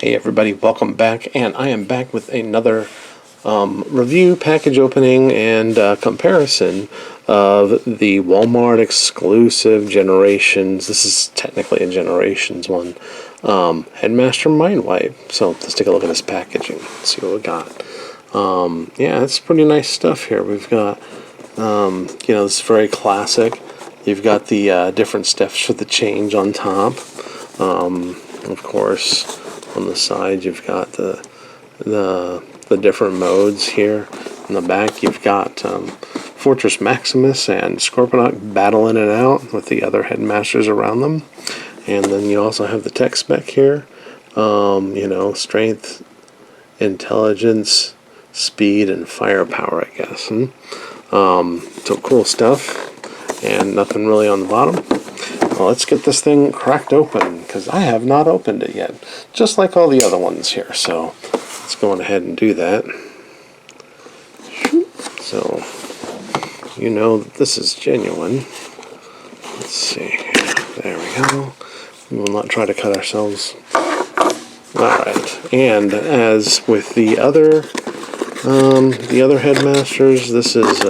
Hey everybody, welcome back, and I am back with another review, package opening, and comparison of the Walmart Exclusive Generations. This is technically a Generations one. Headmaster Mindwipe. So let's take a look at this packaging, see what we got. Yeah, it's pretty nice stuff here. We've got, this is very classic. You've got the different steps for the change on top. Of course, on the side you've got the different modes here. In the back you've got Fortress Maximus and Scorponok battling it out with the other headmasters around them. And then you also have the tech spec here. Strength, intelligence, speed, and firepower, I guess. So cool stuff. And nothing really on the bottom. Well, let's get this thing cracked open, because I have not opened it yet, just like all the other ones here. So let's go on ahead and do that. So you know that this is genuine. Let's see. There we go. We will not try to cut ourselves. Alright, and as with the other headmasters, this is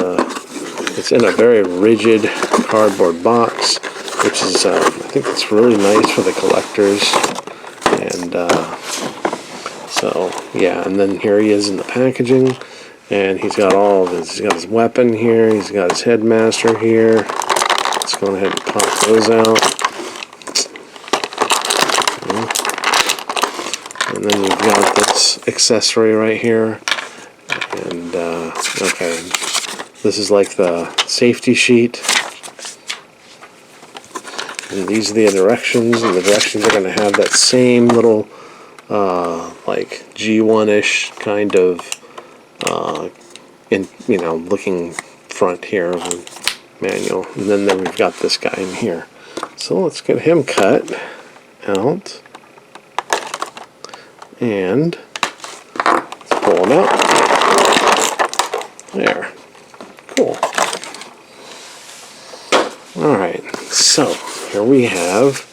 it's in a very rigid cardboard box, which is I think it's really nice for the collectors. And so yeah, and then here he is in the packaging, and he's got all of his, he's got his weapon here, he's got his headmaster here. Let's go ahead and pop those out. And then you've got this accessory right here. And okay, this is like the safety sheet. And these are the directions, and the directions are going to have that same little like G1-ish kind of looking front here of the manual. And then we've got this guy in here. So let's get him cut out. And let's pull him out. There. Cool. Alright, so here we have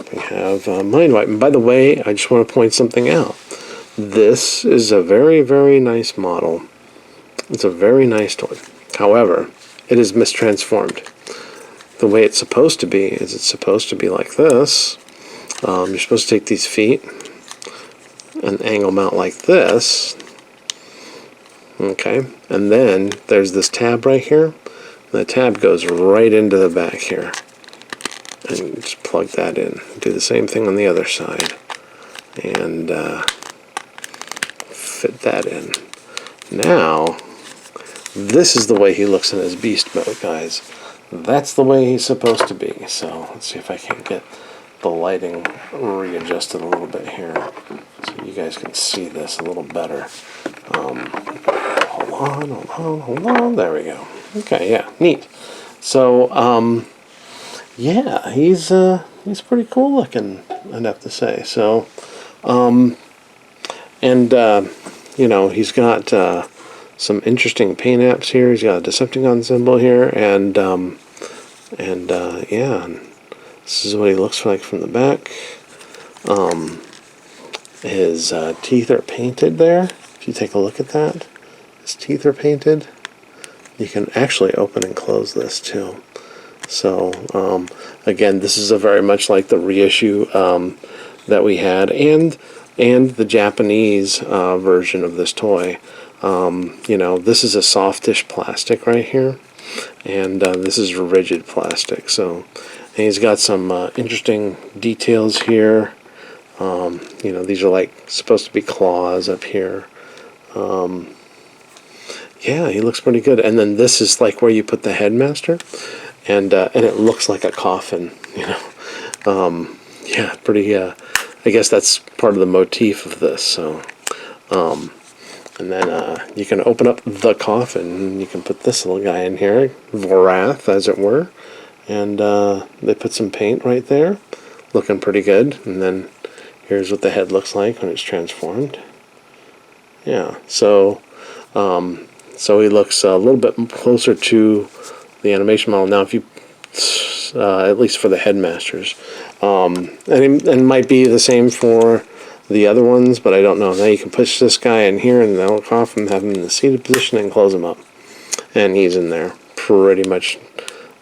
Mindwipe. And by the way, I just want to point something out. This is a very, very nice model. It's a very nice toy. However, it is mistransformed. The way it's supposed to be is it's supposed to be like this. You're supposed to take these feet and angle them out like this. Okay, and then there's this tab right here. The tab goes right into the back here. And just plug that in. Do the same thing on the other side. And fit that in. Now, this is the way he looks in his beast mode, guys. That's the way he's supposed to be. So let's see if I can get the lighting readjusted a little bit here, so you guys can see this a little better. Hold on. There we go. Okay, yeah, neat. So, yeah, he's pretty cool looking, I'd have to say. So, he's got some interesting paint apps here. He's got a Decepticon symbol here, and yeah, this is what he looks like from the back. His teeth are painted there. If you take a look at that, his teeth are painted. You can actually open and close this too. So again, this is a very much like the reissue that we had, and the Japanese version of this toy. This is a softish plastic right here, and this is rigid plastic. So, and he's got some interesting details here. These are like supposed to be claws up here. Yeah, he looks pretty good. And then this is like where you put the headmaster, and it looks like a coffin. Yeah, pretty. I guess that's part of the motif of this. So, and then you can open up the coffin, and you can put this little guy in here, Vorath, as it were. And they put some paint right there, looking pretty good. And then here's what the head looks like when it's transformed. Yeah, so he looks a little bit closer to the animation model now. If you, at least for the headmasters, and it might be the same for the other ones, but I don't know. Now you can push this guy in here and that'll cough him, have him in the seated position, and close him up. And he's in there. Pretty much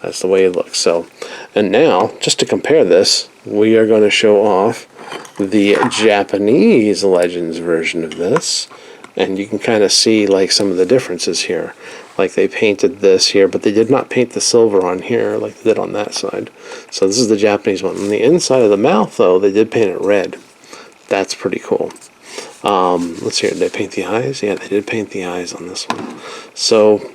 that's the way it looks. So, and now, just to compare this, we are going to show off the Japanese Legends version of this. And you can kind of see like some of the differences here. Like they painted this here, but they did not paint the silver on here like they did on that side. So this is the Japanese one. On the inside of the mouth, though, they did paint it red. That's pretty cool. Let's see here. Did they paint the eyes? Yeah, they did paint the eyes on this one. So,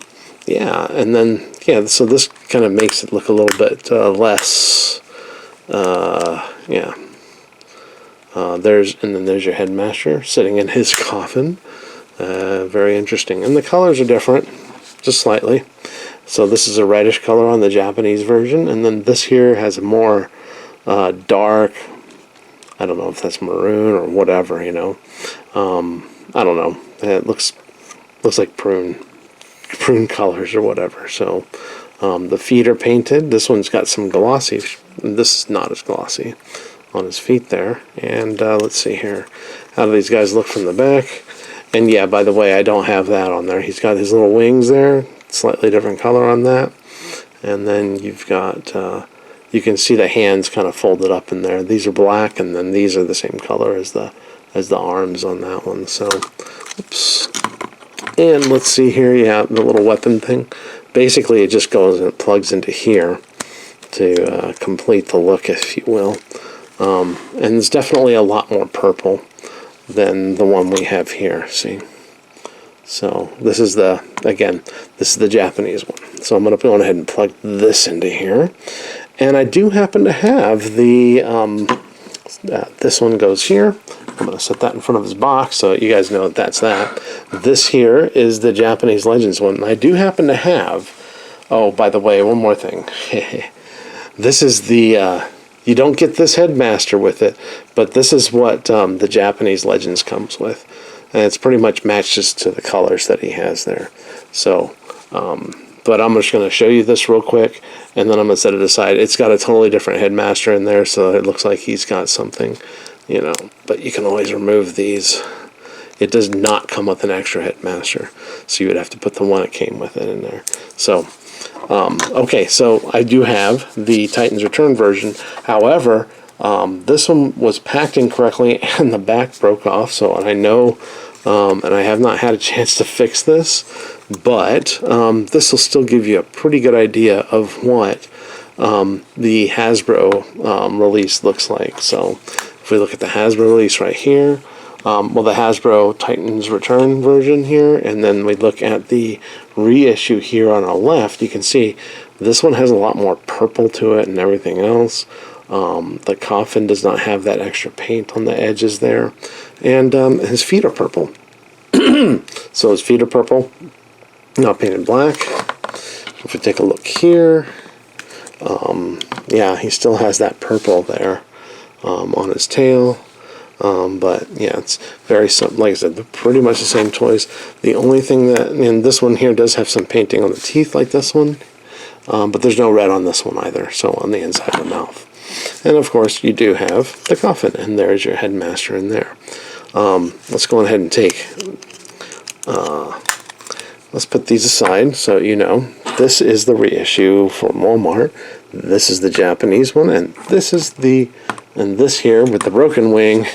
yeah, and then, yeah, so this kind of makes it look a little bit less, yeah. There's your headmaster sitting in his coffin. Very interesting. And the colors are different, just slightly. So this is a reddish color on the Japanese version, and then this here has a more dark, I don't know if that's maroon or whatever, you know. I don't know. It looks like prune colors or whatever. So the feet are painted. This one's got some glossy. This is not as glossy on his feet there. And let's see here. How do these guys look from the back? And yeah, by the way, I don't have that on there. He's got his little wings there. Slightly different color on that. And then you've got, you can see the hands kind of folded up in there. These are black, and then these are the same color as the arms on that one. So, oops. And let's see here, yeah, the little weapon thing. Basically, it just goes and it plugs into here to complete the look, if you will. And it's definitely a lot more purple than the one we have here, see? So this is this is the Japanese one. So I'm going to go ahead and plug this into here. And I do happen to have the, this one goes here. I'm going to set that in front of his box so you guys know that that's that. This here is the Japanese Legends one. And I do happen to have, oh, by the way, one more thing. This is the, you don't get this headmaster with it, but this is what the Japanese Legends comes with. And it's pretty much matches to the colors that he has there. So, but I'm just going to show you this real quick, and then I'm going to set it aside. It's got a totally different headmaster in there, so it looks like he's got something, you know. But you can always remove these. It does not come with an extra headmaster, so you would have to put the one that came with it in there. So, okay, so I do have the Titans Return version. However, this one was packed incorrectly, and the back broke off, so I know, and I have not had a chance to fix this, but this will still give you a pretty good idea of what the Hasbro release looks like. So if we look at the Hasbro release right here, well, the Hasbro Titans Return version here, and then we look at the reissue here on our left, you can see this one has a lot more purple to it and everything else. The coffin does not have that extra paint on the edges there, and his feet are purple. So his feet are purple, not painted black. If we take a look here, yeah, he still has that purple there on his tail. But yeah, it's very like I said, they're pretty much the same toys. The only thing that, and this one here does have some painting on the teeth like this one, but there's no red on this one either, so on the inside of the mouth. And of course you do have the coffin, and there's your headmaster in there. Let's go ahead and let's put these aside so you know. This is the reissue from Walmart. This is the Japanese one, and this is and this here with the broken wing,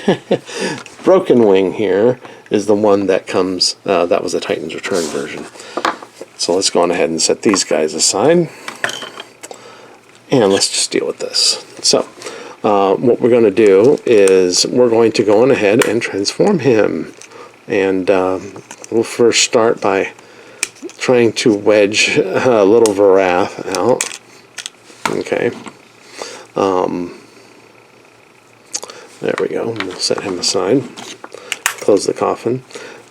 broken wing here is the one that comes, that was a Titans Return version. So let's go on ahead and set these guys aside. And let's just deal with this. So, what we're going to do is we're going to go on ahead and transform him. And we'll first start by trying to wedge a little Varath out. Okay. There we go. We'll set him aside. Close the coffin.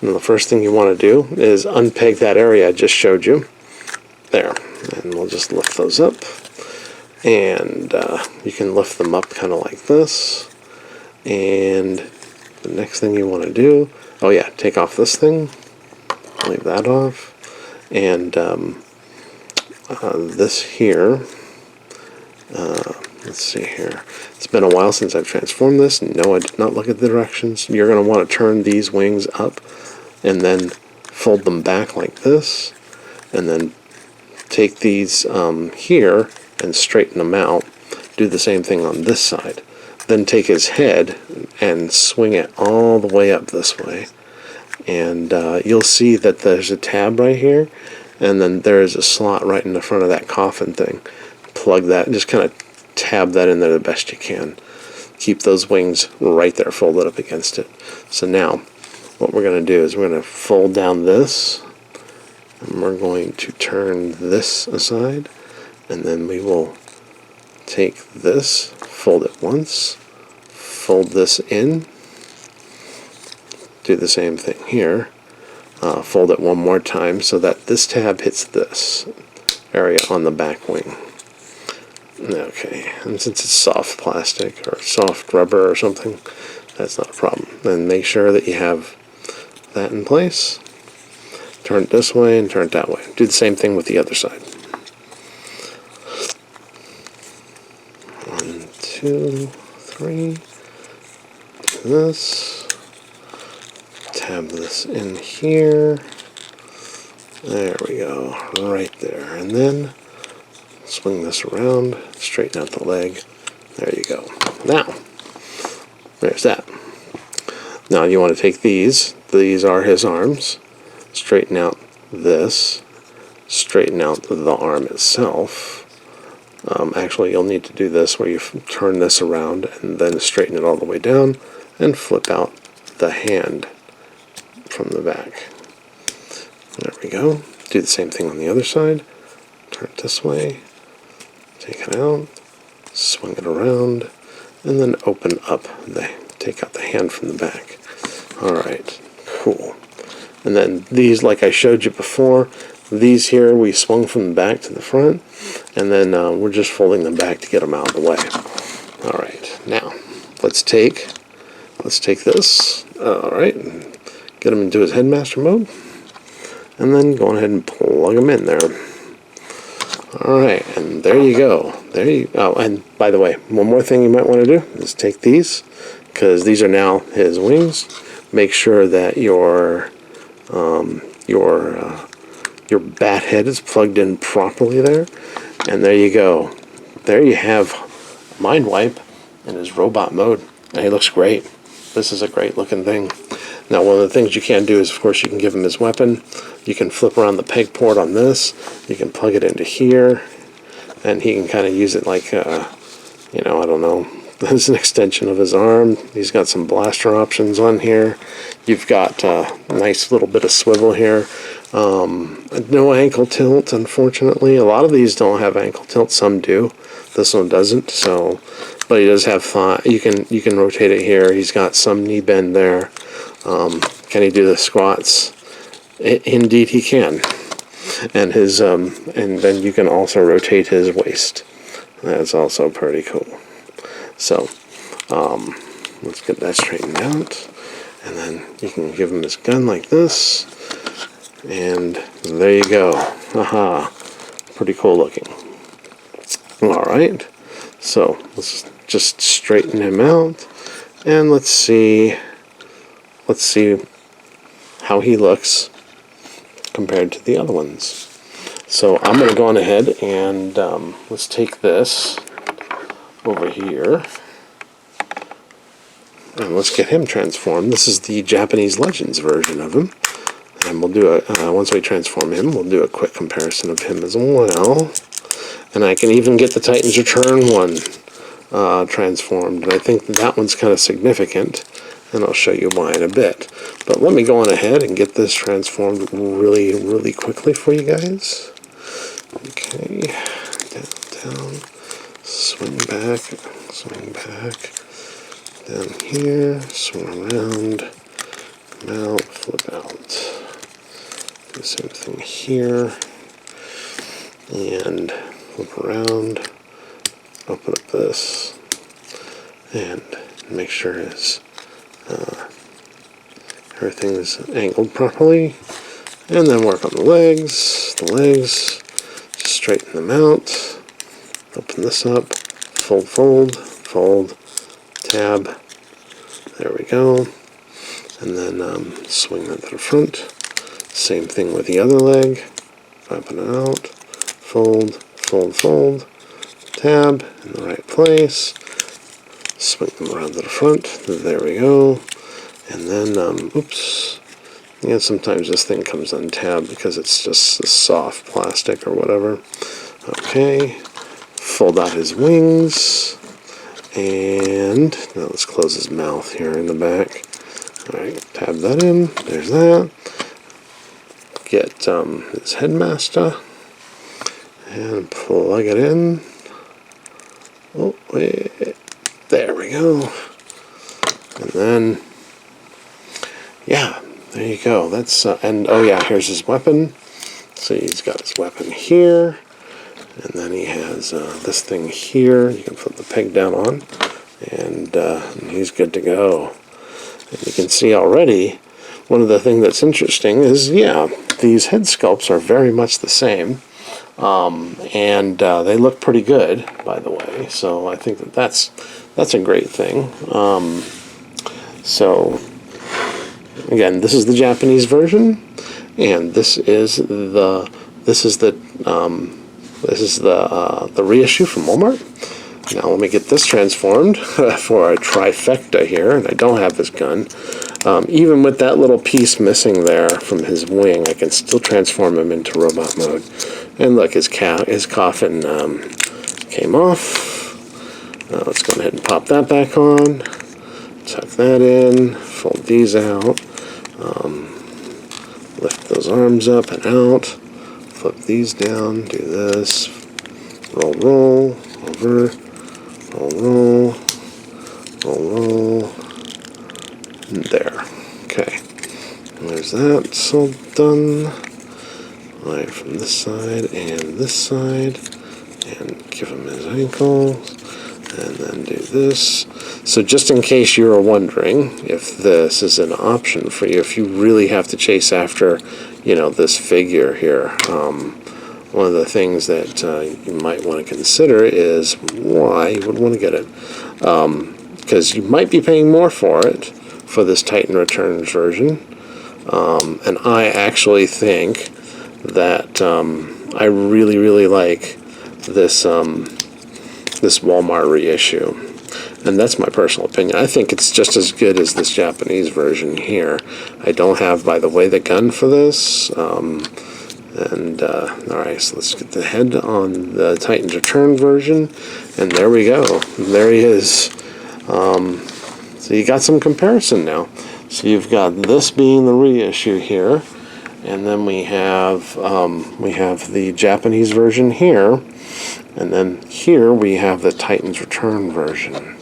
And the first thing you want to do is unpeg that area I just showed you. There. And we'll just lift those up. And you can lift them up kind of like this. And the next thing you want to do, oh yeah, take off this thing. Leave that off. And this here, Let's see here. It's been a while since I've transformed this. No, I did not look at the directions. You're going to want to turn these wings up and then fold them back like this. And then take these here and straighten them out. Do the same thing on this side. Then take his head and swing it all the way up this way. And you'll see that there's a tab right here. And then there's a slot right in the front of that coffin thing. Plug that and just kind of tab that in there the best you can. Keep those wings right there folded up against it. So now what we're going to do is we're going to fold down this, and we're going to turn this aside, and then we will take this, fold it once, fold this in, do the same thing here, fold it one more time so that this tab hits this area on the back wing. Okay, and since it's soft plastic or soft rubber or something, that's not a problem. Then make sure that you have that in place. Turn it this way and turn it that way. Do the same thing with the other side. 1, 2, 3. Do this. Tab this in here. There we go, right there. And then swing this around, straighten out the leg. There you go. Now, there's that. Now you want to take these. These are his arms. Straighten out this. Straighten out the arm itself. Actually, you'll need to do this where you turn this around and then straighten it all the way down and flip out the hand from the back. There we go. Do the same thing on the other side. Turn it this way. Take it out, swing it around, and then open up take out the hand from the back. Alright, cool. And then these, like I showed you before, these here we swung from the back to the front, and then we're just folding them back to get them out of the way. Alright, now let's take this, alright, get him into his headmaster mode, and then go ahead and plug him in there. Alright, and there you go. Oh, and by the way, one more thing you might want to do is take these, because these are now his wings. Make sure that your bat head is plugged in properly there. And there you go. There you have Mindwipe in his robot mode. And he looks great. This is a great looking thing. Now, one of the things you can do is, of course, you can give him his weapon. You can flip around the peg port on this. You can plug it into here, and he can kind of use it like, I don't know, as an extension of his arm. He's got some blaster options on here. You've got a nice little bit of swivel here. No ankle tilt, unfortunately. A lot of these don't have ankle tilt. Some do. This one doesn't. So, but he does have thigh. You can rotate it here. He's got some knee bend there. Can he do the squats? Indeed, he can. And his and then you can also rotate his waist. That's also pretty cool. So let's get that straightened out, and then you can give him his gun like this, and there you go. Haha, pretty cool looking. All right, so let's just straighten him out, and let's see how he looks compared to the other ones. So I'm going to go on ahead and let's take this over here and let's get him transformed. This is the Japanese Legends version of him, and we'll do once we transform him, we'll do a quick comparison of him as well. And I can even get the Titans Return one transformed, and I think that one's kind of significant, and I'll show you why in a bit. But let me go on ahead and get this transformed really, really quickly for you guys. Okay, down, swing back, down here, swing around, come out, flip out. Do the same thing here, and flip around, open up this, and make sure everything's angled properly, and then work on the legs, just straighten them out, open this up, fold, fold, fold, tab. There we go. And then swing that to the front. Same thing with the other leg. Flapping it out. Fold, fold, fold. Tab in the right place. Swing them around to the front. There we go. And then, oops. Yeah, sometimes this thing comes untabbed because it's just a soft plastic or whatever. Okay. Fold out his wings. And now let's close his mouth here in the back. Alright, tab that in. There's that. Get his headmaster. And plug it in. Oh, wait. There we go. And then, yeah, there you go. That's, and oh yeah, here's his weapon. So he's got his weapon here. And then he has this thing here. You can put the peg down on. And he's good to go. And you can see already, one of the things that's interesting is, yeah, these head sculpts are very much the same. And they look pretty good, by the way. So I think that's a great thing. So again, this is the Japanese version, and this is the reissue from Walmart. Now let me get this transformed for a trifecta here, and I don't have his gun. Even with that little piece missing there from his wing, I can still transform him into robot mode. And look, his coffin came off. Let's go ahead and pop that back on. Tuck that in. Fold these out. Lift those arms up and out. Flip these down. Do this. Roll, roll. Over. Roll, roll. Roll, roll. And there. Okay. And there's that. It's all done. Right from this side and this side. And give him his ankles. And then do this. So just in case you were wondering if this is an option for you, if you really have to chase after, you know, this figure here, one of the things that you might want to consider is why you would want to get it. Because you might be paying more for it for this Titan Returns version. And I actually think that I really, really like this this Walmart reissue. And that's my personal opinion. I think it's just as good as this Japanese version here. I don't have, by the way, the gun for this. Alright, so let's get the head on the Titan's Return version. And there we go. There he is. So you got some comparison now. So you've got this being the reissue here. And then we have the Japanese version here. And then here we have the Titan's Return version.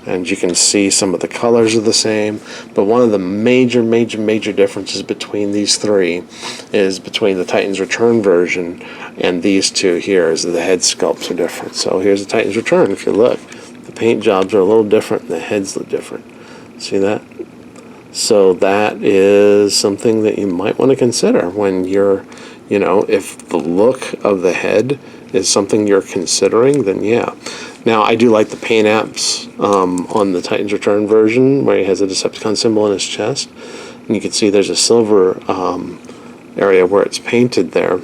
And you can see some of the colors are the same, but one of the major differences between these three is between the Titan's Return version and these two here is that the head sculpts are different. So here's the Titan's Return. If you look, the paint jobs are a little different and the heads look different. See that? So that is something that you might want to consider when you're, you know, if the look of the head is something you're considering, then yeah. Now, I do like the paint apps on the Titan's Return version where he has a Decepticon symbol in his chest. And you can see there's a silver area where it's painted there.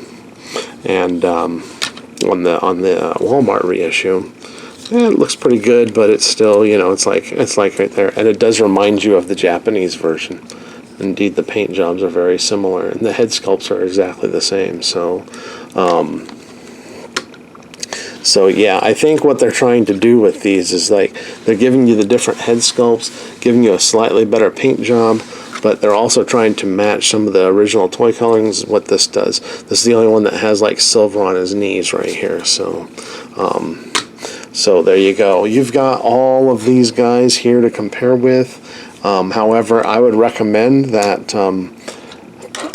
And on the Walmart reissue, yeah, it looks pretty good, but it's still, you know, it's like right there. And it does remind you of the Japanese version. Indeed, the paint jobs are very similar, and the head sculpts are exactly the same. So yeah, I think what they're trying to do with these is like they're giving you the different head sculpts, giving you a slightly better paint job, but they're also trying to match some of the original toy colorings. What this does, this is the only one that has like silver on his knees right here. So there you go. You've got all of these guys here to compare with. However, I would recommend that.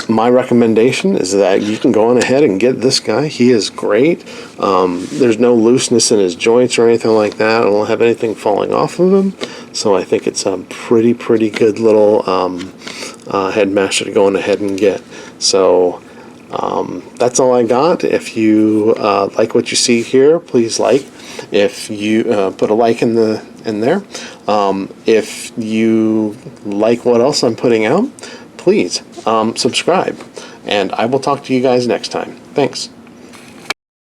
My recommendation is that you can go on ahead and get this guy. He is great. There's no looseness in his joints or anything like that. I don't have anything falling off of him. So I think it's a pretty good little headmaster to go on ahead and get. So that's all I got. If you like what you see here, please like, If you put a like in there. If you like what else I'm putting out, please subscribe. And I will talk to you guys next time. Thanks.